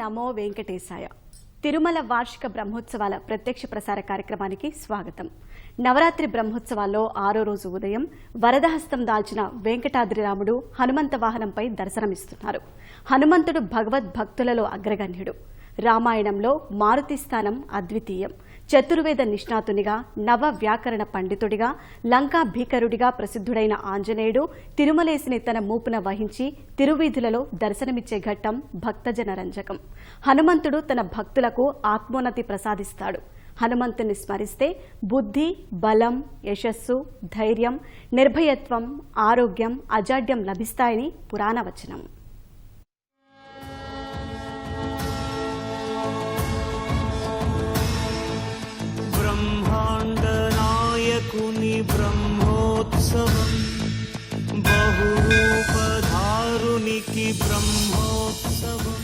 నమో వెంకటేశాయ. తిరుమల వార్షిక బ్రహ్మోత్సవాల ప్రత్యక్ష ప్రసార కార్యక్రమానికి స్వాగతం. నవరాత్రి బ్రహ్మోత్సవాల్లో 6వ రోజు ఉదయం వరదహస్తం దాల్చిన వెంకటాద్రి రాముడు హనుమంత వాహనంపై దర్శనమిస్తున్నారు. హనుమంతుడు భగవద్భక్తులలో అగ్రగణ్యుడు. రామాయణంలో మారుతి స్థానం అద్వితీయం. చతుర్వేద నిష్ణాతునిగా, నవ వ్యాకరణ పండితుడిగా, లంకా భీకరుడిగా ప్రసిద్ధుడైన ఆంజనేయుడు తిరుమలేసిని తన మూపున వహించి తిరువీధులలో దర్శనమిచ్చే ఘట్టం భక్తజన రంజకం. హనుమంతుడు తన భక్తులకు ఆత్మోన్నతి ప్రసాదిస్తాడు. హనుమంతుని స్మరిస్తే బుద్ధి, బలం, యశస్సు, ధైర్యం, నిర్భయత్వం, ఆరోగ్యం, అజాడ్యం లభిస్తాయని పురాణ వచనం. బ్రహ్మాండనాయకుని బ్రహ్మోత్సవం, బహురూపధారునికి బ్రహ్మోత్సవం.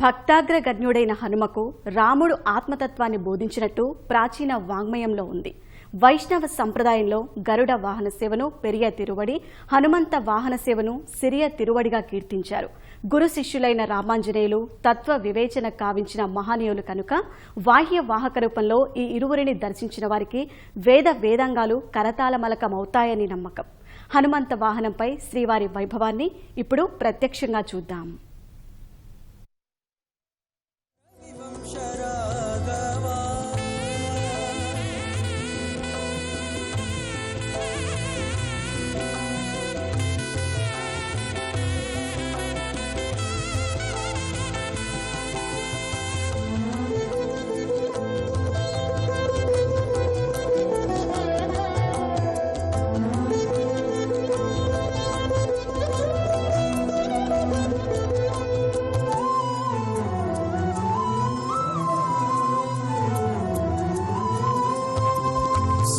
భక్తాగ్రగణ్యుడైన హనుమకు రాముడు ఆత్మతత్వాన్ని బోధించినట్టు ప్రాచీన వాంగ్మయంలో ఉంది. వైష్ణవ సంప్రదాయంలో గరుడ వాహన సేవను పెరియ తిరువడి, హనుమంత వాహన సేవను సిరియ తిరువడిగా కీర్తించారు. గురు శిష్యులైన రామాంజనేయులు తత్వ వివేచన కావించిన మహనీయులు కనుక బాహ్య వాహక రూపంలో ఈ ఇరువురిని దర్శించిన వారికి వేదాంగాలు కరతాళమలకమవుతాయని నమ్మకం. హనుమంత వాహనంపై శ్రీవారి వైభవాన్ని ఇప్పుడు ప్రత్యక్షంగా చూద్దాం.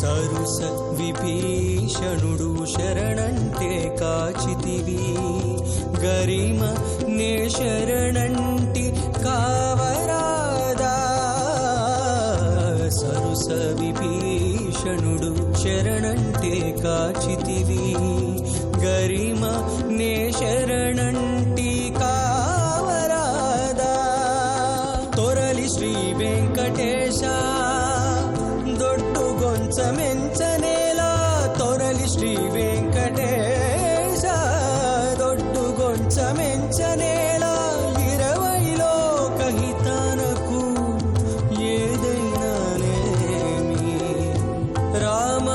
సరుస విభీషణుడు శరణంటే కాచితివి, గరిమ నే శరణంటి కావరాదా. సరుస విభీషణుడు శరణంటే కాచితివి, గరిమ నే శరణంటి కావరాదా. తొరలి శ్రీ వెంకటేశ మెంచనేలా, తొరలి శ్రీ వెంకటేశ దొడ్డు గొంచమెంచనేలా. 20 లోకహితానకు ఏదైనానేమి. రామ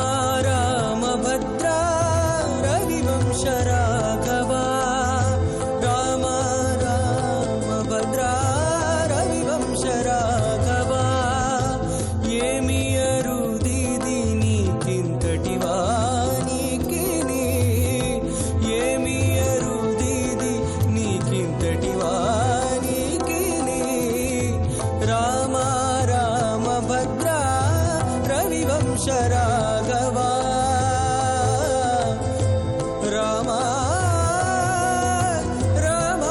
రామ భద్ర రవివంశ రాఘవ, రామ రామ భద్ర రవివంశ రాఘవ. ఏమి రాఘవ రామ రామ.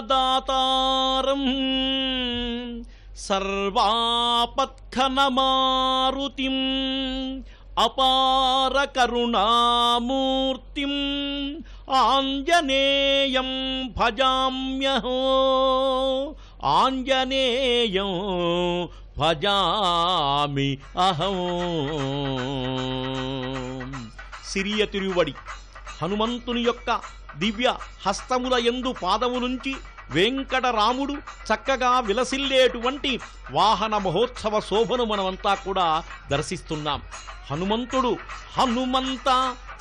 సర్వకల్యాణదాతారం సర్వాపత్ఖనమారుతిం అపార కరుణామూర్తిం ఆంజనేయం భజామ్యహో, ఆంజనేయం భజామి అహం. సిరియ తిరువడి హనుమంతుని యొక్క దివ్య హస్తముల యందు పాదములుంచి వెంకటరాముడు చక్కగా విలసిల్లేటువంటి వాహన మహోత్సవ శోభను మనమంతా కూడా దర్శిస్తున్నాం. హనుమంతుడు హనుమంత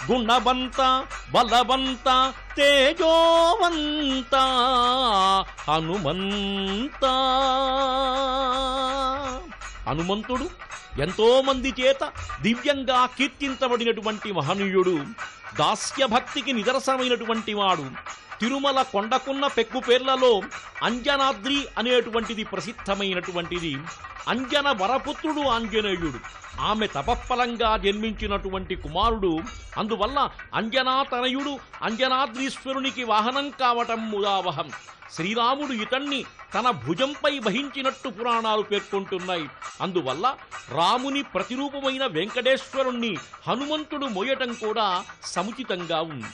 గుణవంత బలవంత తేజోవంత హనుమంత. హనుమంతుడు ఎంతో మంది చేత దివ్యంగా కీర్తించబడినటువంటి మహనీయుడు. దాస్యభక్తికి నిదర్శనమైనటువంటి వాడు. తిరుమల కొండకున్న పెక్కు పేర్లలో అంజనాద్రి అనేటువంటిది ప్రసిద్ధమైనటువంటిది. అంజన వరపుత్రుడు ఆంజనేయుడు. ఆమె తపఫలంగా జన్మించినటువంటి కుమారుడు. అందువల్ల అంజనాతనయుడు అంజనాద్రీశ్వరునికి వాహనం కావటం ముదావహం. శ్రీరాముడు ఇతన్ని తన భుజంపై వహించినట్టు పురాణాలు పేర్కొంటున్నాయి. అందువల్ల రాముని ప్రతిరూపమైన వెంకటేశ్వరుణ్ణి హనుమంతుడు మోయటం కూడా సముచితంగా ఉంది.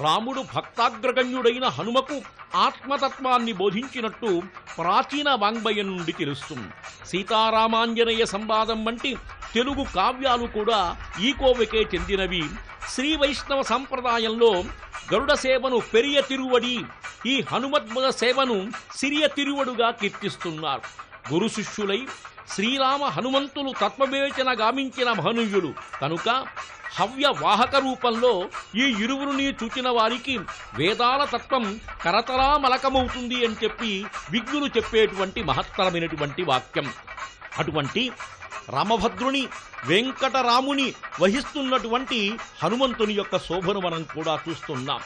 రాముడు భక్తాగ్రగణ్యుడైన హనుమకు ఆత్మతత్వాన్ని బోధించినట్టు ప్రాచీన వాంగ్మయం నుండి తెలుస్తుంది. సీతారామాంజనేయ సంవాదం వంటి తెలుగు కావ్యాలు కూడా ఈ కోవకే చెందినవి. శ్రీ వైష్ణవ సంప్రదాయంలో గరుడ సేవను పెరియ తిరువడి, ఈ హనుమద్ముద సేవను సిరియ తిరువడుగా కీర్తిస్తున్నారు. గురు శిష్యులై శ్రీరామ హనుమంతులు తత్వవేచన గామించిన మహనీయులు కనుక హవ్య వాహక రూపంలో ఈ ఇరువురిని చూచిన వారికి వేదాల తత్వం కరతలామలకమవుతుంది అని చెప్పి విజ్ఞులు చెప్పేటువంటి మహత్తరమైనటువంటి వాక్యం. అటువంటి రామభద్రుని వెంకటరాముని వహిస్తున్నటువంటి హనుమంతుని యొక్క శోభను మనం కూడా చూస్తున్నాం.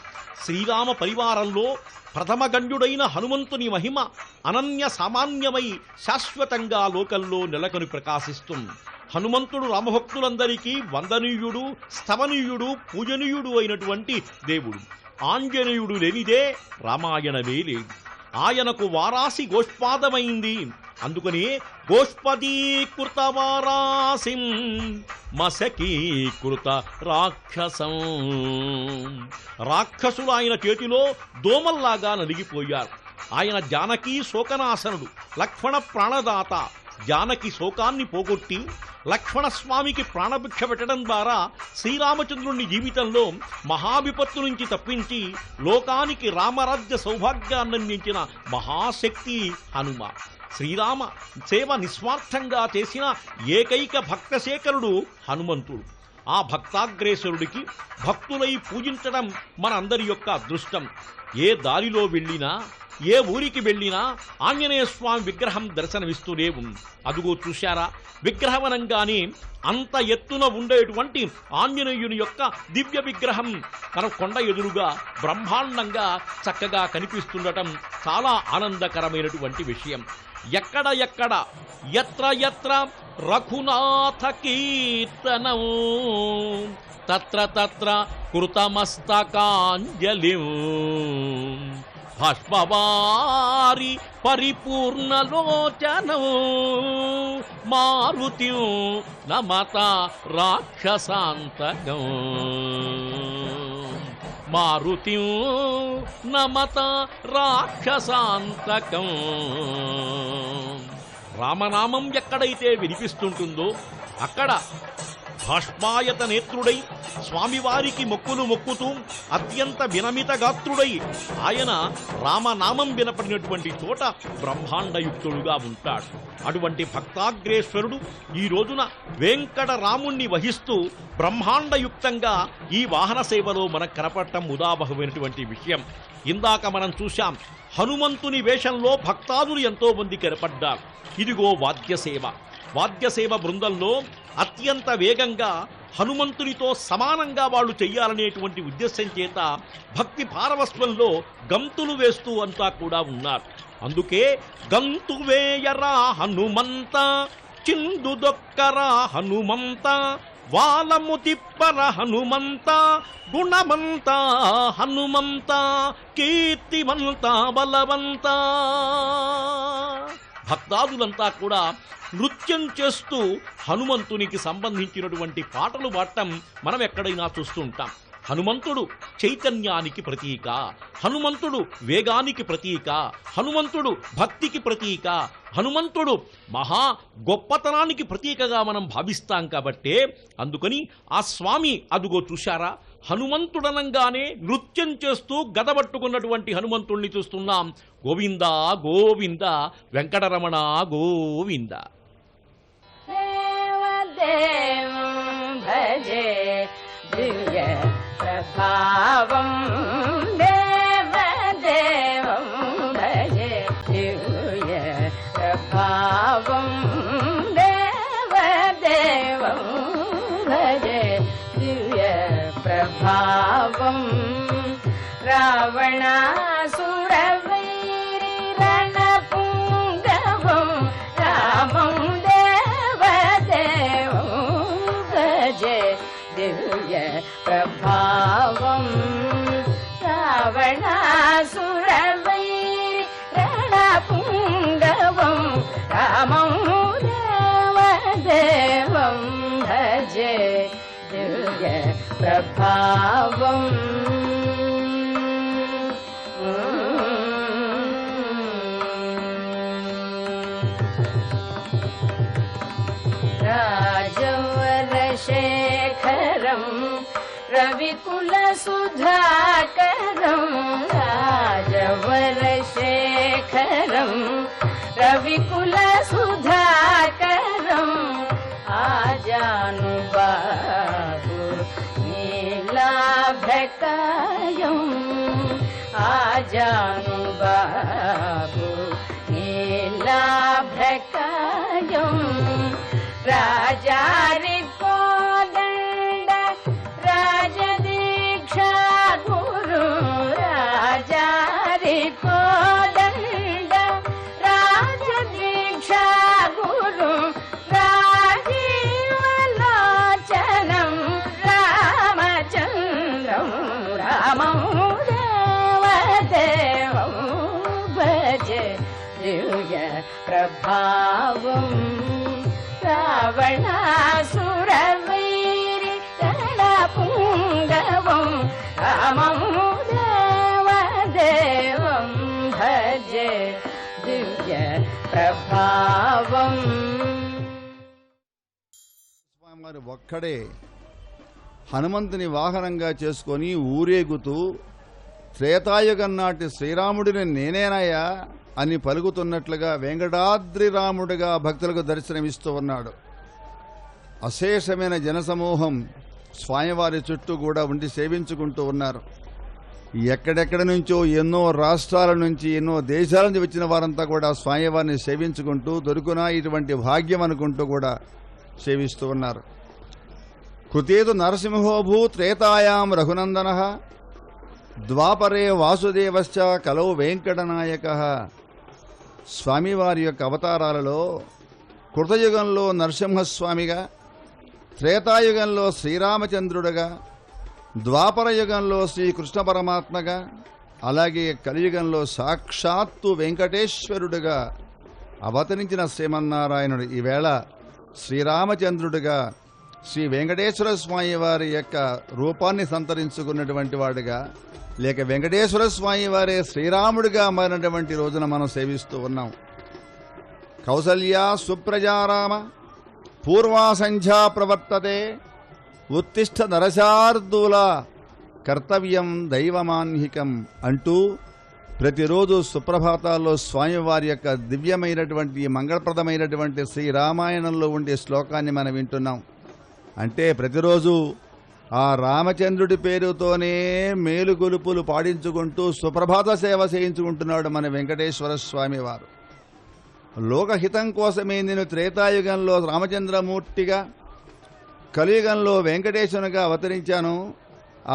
శ్రీరామ పరివారంలో ప్రథమగణ్యుడైన హనుమంతుని మహిమ అనన్య సామాన్యమై శాశ్వతంగా లోకంలో నెలకొని ప్రకాశిస్తుంది. హనుమంతుడు రామభక్తులందరికీ వందనీయుడు, స్తవనీయుడు, పూజనీయుడు అయినటువంటి దేవుడు. ఆంజనేయుడు లేనిదే రామాయణమే లేదు. ఆయనకు వారాసి గోష్పాదమైంది. అందుకని గోష్పదీకృత వారాసిం మసకీకృత రాక్షసం. రాక్షసులు ఆయన చేతిలో దోమల్లాగా నలిగిపోయారు. ఆయన జానకీ శోకనాశనుడు, లక్ష్మణ ప్రాణదాత. జానకి శోకాన్ని పోగొట్టి లక్ష్మణస్వామికి ప్రాణభిక్ష పెట్టడం ద్వారా శ్రీరామచంద్రుని జీవితంలో మహావిపత్తు నుంచి తప్పించి లోకానికి రామరాజ్య సౌభాగ్యాన్నందించిన మహాశక్తి హనుమ. శ్రీరామ సేవ నిస్వార్థంగా చేసిన ఏకైక భక్తశేఖరుడు హనుమంతుడు. ఆ భక్తాగ్రేసరుడికి భక్తులై పూజించడం మనందరి యొక్క అదృష్టం. ఏ దారిలో వెళ్ళినా, ఏ ఊరికి వెళ్ళినా ఆంజనేయ స్వామి విగ్రహం దర్శనమిస్తూనే ఉంది. అదుగో చూశారా, విగ్రహమనంగానే అంత ఎత్తున ఉండేటువంటి ఆంజనేయుని యొక్క దివ్య విగ్రహం మన కొండ ఎదురుగా బ్రహ్మాండంగా చక్కగా కనిపిస్తుండటం చాలా ఆనందకరమైనటువంటి విషయం. ఎక్కడ ఎక్కడ ఎత్ర ఎత్ర రఘునాథ కీర్తనం తత్ర తత్ర కృతమస్తకాంజలిం భాష్పవారి పరిపూర్ణలోచనం మారుతిం నమత రాక్షసాంతకం మారుతిం నమత రాక్షసాంతకం. రామనామం ఎక్కడైతే వినిపిస్తుంటుందో అక్కడ భాష్మాయత నేత్రుడై స్వామివారికి మొక్కులు మొక్కుతూ అత్యంత వినమిత గాత్రుడై ఆయన రామనామం వినపడినటువంటి చోట బ్రహ్మాండయుక్తుడుగా ఉంటాడు. అటువంటి భక్తాగ్రేశ్వరుడు ఈ రోజున వెంకటరాముణ్ణి వహిస్తూ బ్రహ్మాండయుక్తంగా ఈ వాహన సేవలో మనకు కనపడటం ఉదాబహమైనటువంటి విషయం. ఇందాక మనం చూశాం, హనుమంతుని వేషంలో భక్తాదులు ఎంతో మంది కనపడ్డారు. ఇదిగో వాద్యసేవ. వాద్యసేవ బృందంలో అత్యంత వేగంగా హనుమంతునితో సమానంగా వాళ్ళు చెయ్యాలనేటువంటి ఉద్దేశం చేత భక్తి పారవస్వంలో గంతులు వేస్తూ అంతా కూడా ఉన్నారు. అందుకే గంతు వేయరా హనుమంత, చిందు దొక్కరా హనుమంత, వాలము తిప్పర హనుమంత, గుణమంత హనుమంత, కీర్తిమంత బలవంత. భక్తాదులంతా కూడా నృత్యం చేస్తూ హనుమంతునికి సంబంధించినటువంటి పాటలు పాడటం మనం ఎక్కడైనా చూస్తూ ఉంటాం. హనుమంతుడు చైతన్యానికి ప్రతీక, హనుమంతుడు వేగానికి ప్రతీక, హనుమంతుడు భక్తికి ప్రతీక, హనుమంతుడు మహా గొప్పతనానికి ప్రతీకగా మనం భావిస్తాం. కాబట్టే అందుకని ఆ స్వామి అదుగో చూశారా, హనుమంతుడనంగానే నృత్యం చేస్తూ గదబట్టుకున్నటువంటి హనుమంతుణ్ణి చూస్తున్నాం. గోవింద గోవింద వెంకటరమణ గోవింద. భజే దివ్య ప్రభావం దేవదేవం భజే దివ్య ప్రభావం దేవదేవం భజే దివ్య ప్రభావం రావణాసురవైరి రణ ప్రభావం రావణాసురవైరి రణపుంగవం రామం దేవదేవం భజే దివ్య ప్రభావం రాజవరశేఖరం రవికులసుధాకరం రాజవరశేఖరం రవికులసుధాకరం ఆజానుబాహు నీలాభ్రకాయం ఆజానుబాహు నీలాభ్రకాయం రాజారి కోదండ రాజదీక్షా గురు రాజారి కోదండ రాజదీక్షా గురు రాజీవలోచనం రామచంద్రం రామం దేవదేవం భజే దివ్య ప్రభావం రావణాసురవైరి రణపుంగవం రామం దేవదేవం భజే దివ్య ప్రభావం. స్వామివారి ఒక్కడే హనుమంతుని వాహనంగా చేసుకొని ఊరేగుతూ త్రేతాయుగం నాటి శ్రీరాముడిని నేనేనయ్యా అని పలుకుతున్నట్లుగా వెంకటాద్రి రాముడిగా భక్తులకు దర్శనమిస్తూ ఉన్నాడు. అశేషమైన జనసమూహం స్వామివారి చుట్టూ కూడా ఉండి సేవించుకుంటూ ఉన్నారు. ఎక్కడెక్కడి నుంచో ఎన్నో రాష్ట్రాల నుంచి ఎన్నో దేశాల నుంచి వచ్చిన వారంతా కూడా స్వామివారిని సేవించుకుంటూ దొరుకునా ఇటువంటి భాగ్యం అనుకుంటూ కూడా సేవిస్తూ ఉన్నారు. కృతేతు నరసింహోభూ త్రేతాయాం రఘునందనః ద్వాపరే వాసుదేవశ్చ కలౌ వెంకటనాయకః. స్వామివారి యొక్క అవతారాలలో కృతయుగంలో నరసింహస్వామిగా, త్రేతాయుగంలో శ్రీరామచంద్రుడుగా, ద్వాపర యుగంలో శ్రీకృష్ణ పరమాత్మగా, అలాగే కలియుగంలో సాక్షాత్తు వెంకటేశ్వరుడుగా అవతరించిన శ్రీమన్నారాయణుడు ఈవేళ శ్రీరామచంద్రుడిగా శ్రీ వెంకటేశ్వర స్వామి వారి యొక్క రూపాన్ని సంతరించుకున్నటువంటి వాడుగా, లేక వెంకటేశ్వర స్వామి వారే శ్రీరాముడిగా మారినటువంటి రోజున మనం సేవిస్తూ ఉన్నాం. కౌసల్యా సుప్రజారామ పూర్వా సంధ్యా ప్రవర్తతే ఉత్తిష్ట నరశార్దూల కర్తవ్యం దైవమాన్హికం అంటూ ప్రతిరోజు సుప్రభాతాల్లో స్వామివారి యొక్క దివ్యమైనటువంటి మంగళప్రదమైనటువంటి శ్రీరామాయణంలో ఉండే శ్లోకాన్ని మనం వింటున్నాం. అంటే ప్రతిరోజు ఆ రామచంద్రుడి పేరుతోనే మేలుగొలుపులు పాడించుకుంటూ సుప్రభాత సేవ చేయించుకుంటున్నాడు మన వెంకటేశ్వర స్వామి వారు. లోకహితం కోసమే నేను త్రేతాయుగంలో రామచంద్రమూర్తిగా, కలియుగంలో వెంకటేశ్వరునిగా అవతరించాను.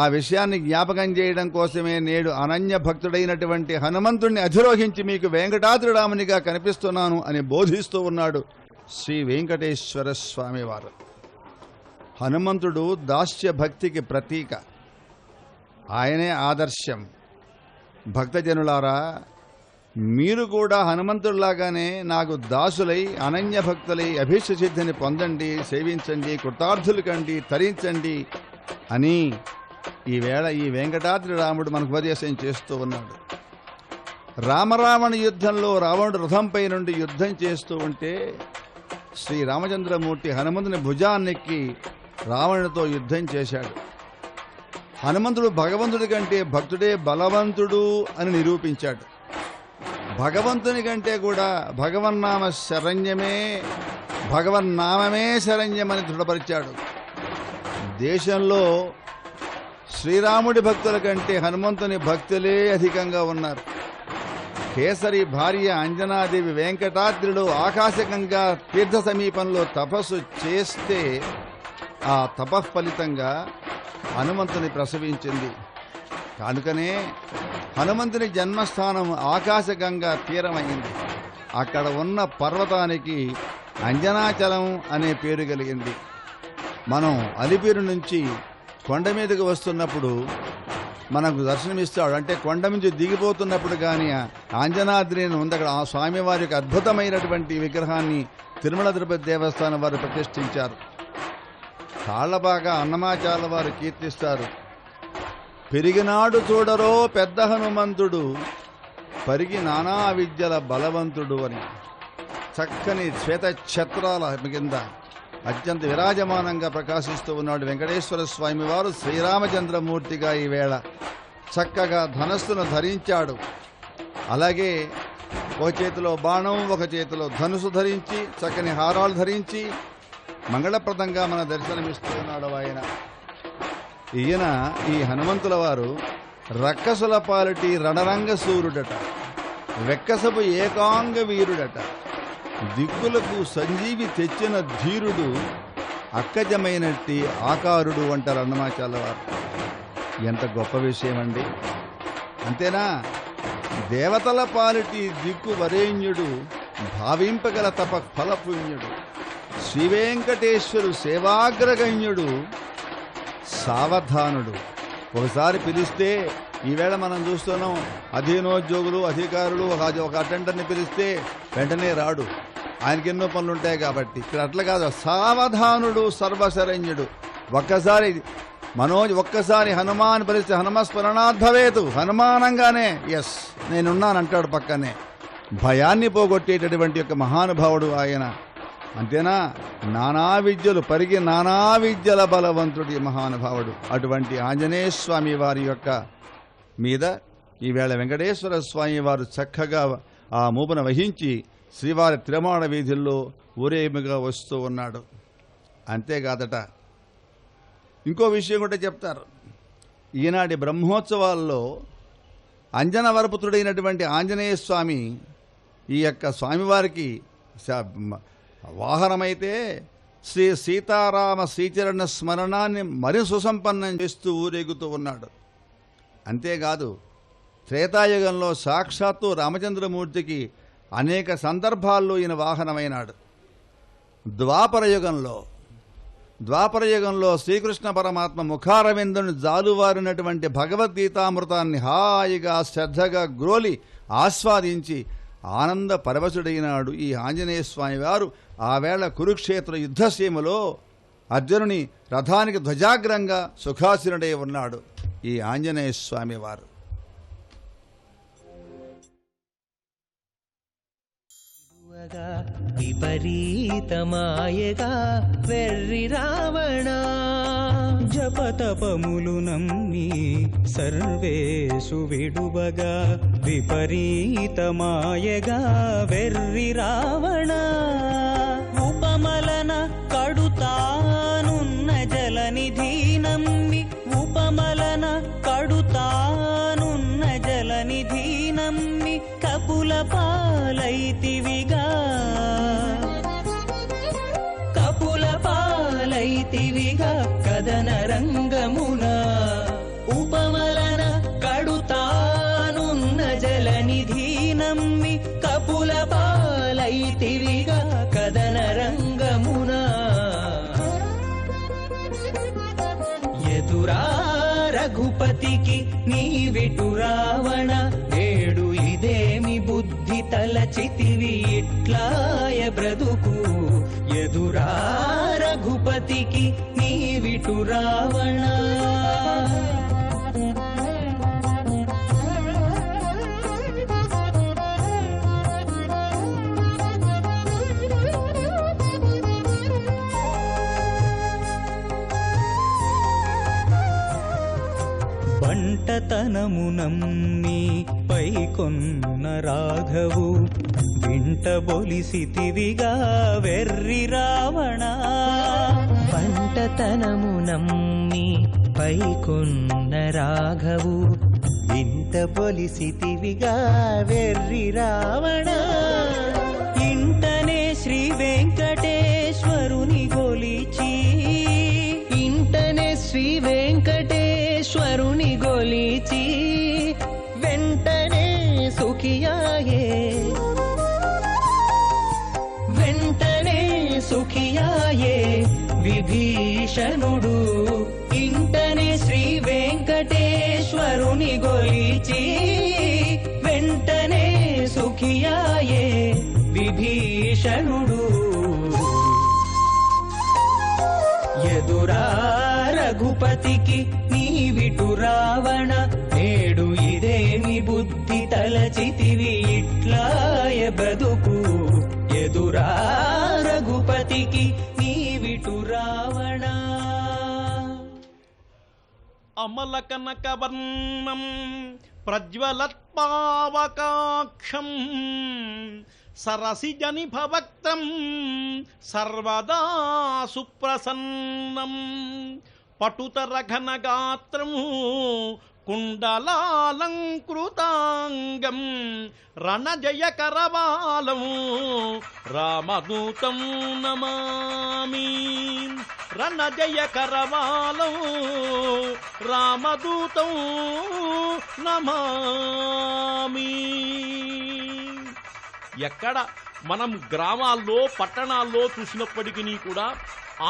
ఆ విషయాన్ని జ్ఞాపకం చేయడం కోసమే నేడు అనన్య భక్తుడైనటువంటి హనుమంతుడిని అధిరోహించి మీకు వెంకటాద్రి రామునిగా కనిపిస్తున్నాను అని బోధిస్తూ ఉన్నాడు శ్రీ వెంకటేశ్వర స్వామివారు. హనుమంతుడు దాస్య భక్తికి ప్రతీక, ఆయనే ఆదర్శం. భక్తజనులారా, మీరు కూడా హనుమంతుడిలాగానే నాకు దాసులై అనన్య భక్తులై అభీష్ట సిద్ధిని పొందండి, సేవించండి, కృతార్థులు కండి, తరించండి అని ఈవేళ ఈ వెంకటాద్రి రాముడు మనకు ఉపదేశం చేస్తూ ఉన్నాడు. రామరావణ యుద్ధంలో రావణుడు రథంపై నుండి యుద్ధం చేస్తూ ఉంటే శ్రీ రామచంద్రమూర్తి హనుమంతుని భుజాన్నెక్కి రావణుడితో యుద్ధం చేశాడు. హనుమంతుడు భగవంతుడి కంటే భక్తుడే బలవంతుడు అని నిరూపించాడు. భగవంతుని కంటే కూడా భగవన్నామ శరణ్యమే, భగవన్నామమే శరణ్యమని దృఢపరిచాడు. దేశంలో శ్రీరాముడి భక్తుల కంటే హనుమంతుని భక్తులే అధికంగా ఉన్నారు. కేసరి భార్య అంజనాదేవి వెంకటాద్రిలో ఆకాశకంగా తీర్థ సమీపంలో తపస్సు చేస్తే ఆ తపఫలితంగా హనుమంతుని ప్రసవించింది. కనుకనే హనుమంతుని జన్మస్థానం ఆకాశగంగా తీరమైంది. అక్కడ ఉన్న పర్వతానికి అంజనాచలం అనే పేరు కలిగింది. మనం అలిపిరి నుంచి కొండ మీదకి వస్తున్నప్పుడు మనకు దర్శనమిస్తాడు. అంటే కొండ నుంచి దిగిపోతున్నప్పుడు కానీ ఆంజనాద్రి అని ఉంది అక్కడ. ఆ స్వామివారి యొక్క అద్భుతమైనటువంటి విగ్రహాన్ని తిరుమల తిరుపతి దేవస్థానం వారు ప్రతిష్ఠించారు. తాళ్లబాగా అన్నమాచార్య వారు కీర్తిస్తారు. పెరిగినాడు చూడరో పెద్ద హనుమంతుడు, పరిగి నానా విద్యల బలవంతుడు అని. చక్కని శ్వేత ఛత్రాల కింద అత్యంత విరాజమానంగా ప్రకాశిస్తూ ఉన్నాడు వెంకటేశ్వర స్వామి వారు శ్రీరామచంద్రమూర్తిగా ఈవేళ చక్కగా ధనస్సును ధరించాడు. అలాగే ఒక చేతిలో బాణం, ఒక చేతిలో ధనుసు ధరించి, చక్కని హారాలు ధరించి మంగళప్రదంగా మన దర్శనమిస్తూ ఉన్నాడు ఆయన. ఈయన ఈ హనుమంతుల వారు రక్కసుల పాలిటి రణరంగ సూర్యుడట, వెక్కసపు ఏకాంగ వీరుడట, దిక్కులకు సంజీవి తెచ్చిన ధీరుడు, అక్కజమైనట్టి ఆకారుడు అంటారు అన్నమాచార్య వారు. ఎంత గొప్ప విషయం అండి. అంతేనా, దేవతల పాలిటి దిక్కు వరేణ్యుడు, భావింపగల తప ఫలపుణ్యుడు, శ్రీవేంకటేశ్వరు సేవాగ్రగణ్యుడు, సావధానుడు. ఒకసారి పిలిస్తే, ఈవేళ మనం చూస్తున్నాం అధీనోద్యోగులు, అధికారులు ఒక అటెండర్ని పిలిస్తే వెంటనే రాడు, ఆయనకి ఎన్నో పనులు ఉంటాయి కాబట్టి. ఇక్కడ అట్లా కాదు, సావధానుడు, సర్వశరణ్యుడు. ఒక్కసారి హనుమాన్ పిలిస్తే హనుమస్మరణాద్భవేతు, హనుమానంగానే ఎస్ నేనున్నానంటాడు పక్కనే. భయాన్ని పోగొట్టేటటువంటి యొక్క మహానుభావుడు ఆయన. అంతేనా, నానా విద్యలు పరిగి నానా విద్యల బలవంతుడి మహానుభావుడు. అటువంటి ఆంజనేయ స్వామి వారి యొక్క మీద ఈవేళ వెంకటేశ్వర స్వామి వారు చక్కగా ఆ మూపున వహించి శ్రీవారి తిరుమాడ వీధుల్లో ఊరేగిగా వస్తూ ఉన్నాడు. అంతేకాదట, ఇంకో విషయం కూడా చెప్తారు. ఈనాటి బ్రహ్మోత్సవాల్లో అంజనవరపుత్రుడైనటువంటి ఆంజనేయ స్వామి ఈ యొక్క స్వామివారికి వాహనమైతే శ్రీ సీతారామ శ్రీచరణ స్మరణాన్ని మరి సుసంపన్నం చేస్తూ ఊరేగుతూ ఉన్నాడు. అంతేకాదు, త్రేతాయుగంలో సాక్షాత్తు రామచంద్రమూర్తికి అనేక సందర్భాల్లో ఈయన వాహనమైనాడు. ద్వాపరయుగంలో శ్రీకృష్ణ పరమాత్మ ముఖారవిందుని జాలువారినటువంటి భగవద్గీతామృతాన్ని హాయిగా శ్రద్ధగా గ్రోలి ఆస్వాదించి ఆనంద పరవశుడైనాడు ఈ ఆంజనేయ స్వామి వారు. ఆవేళ కురుక్షేత్ర యుద్ధసీమలో అర్జునుని రథానికి ధ్వజాగ్రంగా సుఖాసీనుడై ఉన్నాడు ఈ ఆంజనేయ స్వామి వారు. విపరీతమాయగా వెర్రి రావణ, జపతపములు నమ్మి సర్వేషు విడువగా, విపరీతమాయగా వెర్రి రావణ, ఉపమలన కడుతానున్న జలనిధి నమ్మి, ఉపమలన కడుతానున్న జలనిధి నమ్మి, కపుల పాలైతివిగా, కపుల పాలైతివిగా కదన రంగమున, ఉపమలన కడుతానున్న జలనిధి నమ్మి, కపుల పాలైతివిగా కదన రంగమున. ఎదురా రఘుపతికి నీవిటు రావణ, నేడు ఇదేమి బుద్ధి తలచితివి ఇట్లాయ బ్రతుకు. ఎదురా రఘుపతికి నీవిటు రావణ. బంటతనము నమ్మి పైకొన్న రాఘవు, వింట బొలిసితివిగా వెర్రి రావణ. పంటతనము నమ్మి పైకొన్న రాఘవు, వింట బొలిసితివిగా వెర్రి రావణ. ఇంటనే శ్రీ వెంకటేశ్వరుని గొలిచి, ఇంటనే శ్రీ వెంకటేశ్వరుని గొలిచి, వెంటనే సుఖియాయే, వెంటనే సుఖియాయే విభీషణుడు. ఇంటనే శ్రీ వెంకటేశ్వరుని గొలిచి వెంటనే సుఖియాయే విభీషణుడు. ఎదురా రఘుపతికి నీవిటు రావణ, నేడు ఇదేమి బుద్ధి తలచితివి ఇట్లాయ బ్రతుకు. ఎదురా రఘుపతికి నీవిటు రావణ. అమల కనకవర్ణం ప్రజ్వలత్పావకాక్షం సరసిజనిభవక్త్రం సర్వదా సుప్రసన్నం పటుతరఘనగాత్రం కుండలాలంకృతాంగం రణజయకరవాలం రామదూతం నమామి. రణజయకరవాలం రామదూతం నమామి. ఎక్కడ మనం గ్రామాల్లో పట్టణాల్లో చూసినప్పటికీ కూడా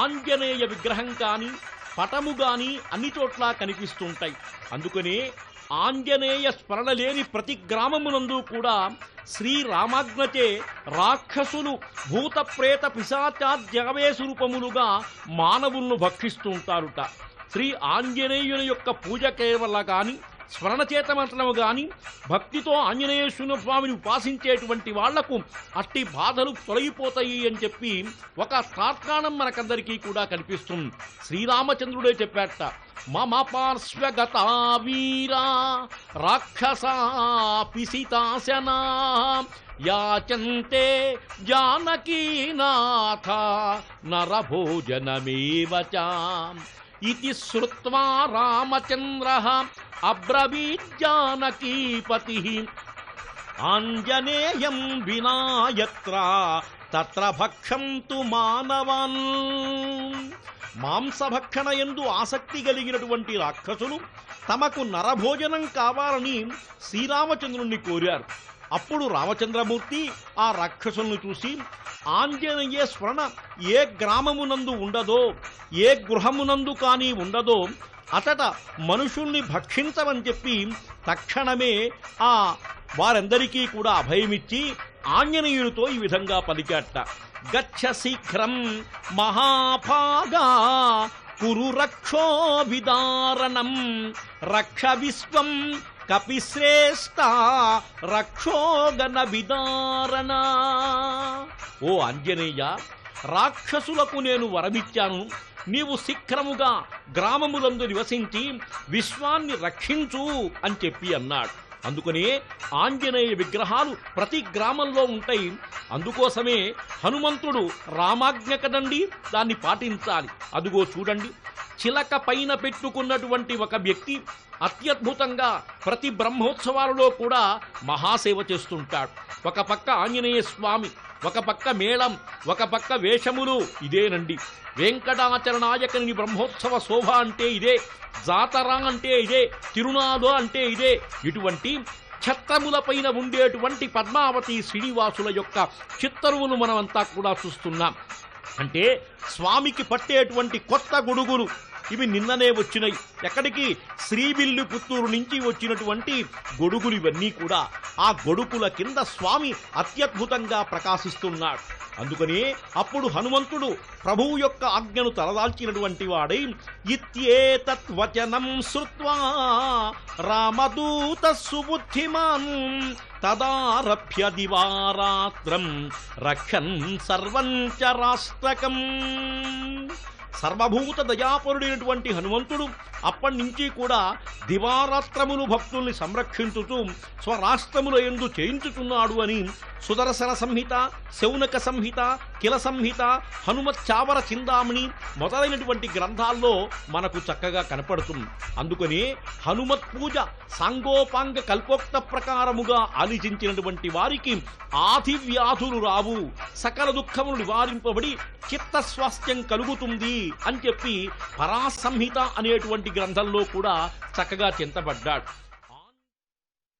ఆంజనేయ విగ్రహం కానీ పటము గాని అన్ని చోట్ల కనిపిస్తుంటాయి. అందుకనే ఆంజనేయ స్మరణ లేని ప్రతి గ్రామమునందు కూడా శ్రీరామాజ్ఞచే రాక్షసులు భూత ప్రేత పిశాచాద్యావేశ రూపములుగా మానవులను భక్షిస్తూ ఉంటారుట. శ్రీ ఆంజనేయుని యొక్క పూజ కేవల గాని స్మరణ చేతమంత్రము గాని భక్తితో ఆంజనేయేశ్వర స్వామిని ఉపాసించేటువంటి వాళ్లకు అట్టి బాధలు తొలగిపోతాయి అని చెప్పి ఒక తార్కాణం మనకందరికీ కూడా కనిపిస్తుంది. శ్రీరామచంద్రుడే చెప్పాట, మమ పార్శ్వగతా వీరా రాక్షసా పిసితాశనా యాచంతే జానకీనాథ నరభోజనమేవ చ ఇతి శ్రుత్వా రామచంద్రః అబ్రవీత్ జానకీపతిః ఆంజనేయం వినా యత్ర తత్ర భక్షంతు మానవాన్. మాంసభక్షణ యందు ఆసక్తి కలిగినటువంటి రాక్షసులు తమకు నరభోజనం కావాలని శ్రీరామచంద్రుణ్ణి కోరారు. అప్పుడు రామచంద్రమూర్తి ఆ రాక్షసులను చూసి, ఆంజనేయ స్మరణ ఏ గ్రామమునందు ఉండదో ఏ గృహమునందు కానీ ఉండదో అతట మనుషుల్ని భక్షించమని చెప్పి తక్షణమే ఆ వారందరికీ కూడా అభయమిచ్చి ఆంజనేయుడితో ఈ విధంగా పలికాట, గచ్చ శీఘ్రం మహాభాగా కురు రక్షో విదారణం రక్ష విశ్వం కపిశ్రేష్ట రక్షోగణ విదారణ. ఓ ఆంజనేయ, రాక్షసులకు నేను వరమిచ్చాను, నీవు శీఘ్రముగా గ్రామములందు నివసించి విశ్వాన్ని రక్షించు అని చెప్పి అన్నాడు. అందుకనే ఆంజనేయ విగ్రహాలు ప్రతి గ్రామంలో ఉంటాయి. అందుకోసమే హనుమంతుడు రామాజ్ఞ కదండి, దాన్ని పాటించాలి. అదుగో చూడండి, చిలక పైన పెట్టుకున్నటువంటి ఒక వ్యక్తి అత్యద్భుతంగా ప్రతి బ్రహ్మోత్సవాలలో కూడా మహాసేవ చేస్తుంటాడు. ఒక పక్క ఆంజనేయ స్వామి, ఒక పక్క మేళం, ఒక పక్క వేషములు. ఇదేనండి వెంకటాచలనాయకుని బ్రహ్మోత్సవ శోభ అంటే ఇదే, జాతర అంటే ఇదే, తిరునాళ అంటే ఇదే. ఇటువంటి ఛత్రములపైన ఉండేటువంటి పద్మావతి శ్రీనివాసుల యొక్క చిత్తరువును మనమంతా కూడా చూస్తున్నాం. అంటే స్వామికి పట్టేటువంటి కొత్త గొడుగులు ఇవి నిన్ననే వచ్చినాయి. ఎక్కడికి? శ్రీవిల్లు పుత్తూరు నుంచి వచ్చినటువంటి గొడుగులు ఇవన్నీ కూడా. ఆ గొడుగుల కింద స్వామి అత్యద్భుతంగా ప్రకాశిస్తున్నాడు. అందుకని అప్పుడు హనుమంతుడు ప్రభువు యొక్క ఆజ్ఞను తలదాల్చినటువంటి వాడై ఇత్యేతత్ వచనం శ్రుత్వా రామదూత సుబుద్ధిమాన్ తదారభ్య దివారాత్రం రక్షన్ సర్వం చరాష్ట్రకం. సర్వభూత దయాపరుడైనటువంటి హనుమంతుడు అప్పటి నుంచి కూడా దివారాత్రములు భక్తుల్ని సంరక్షించుతూ స్వరాష్ట్రముల యందు చేయించుతున్నాడు అని సుదర్శన సంహిత, శౌనక సంహిత, కిల సంహిత, హనుమచ్చావర చిందామణి మొదలైనటువంటి గ్రంథాల్లో మనకు చక్కగా కనపడుతుంది. అందుకని హనుమత్ పూజ సాంగోపాంగ కల్పోక్త ప్రకారముగా ఆలోచించినటువంటి వారికి ఆది వ్యాధులు రావు, సకల దుఃఖములు నివారింపబడి చిత్తస్వాస్థ్యం కలుగుతుంది అని చెప్పి పరాసంహిత అనేటువంటి గ్రంథంలో కూడా చక్కగా చింతపడ్డాడు.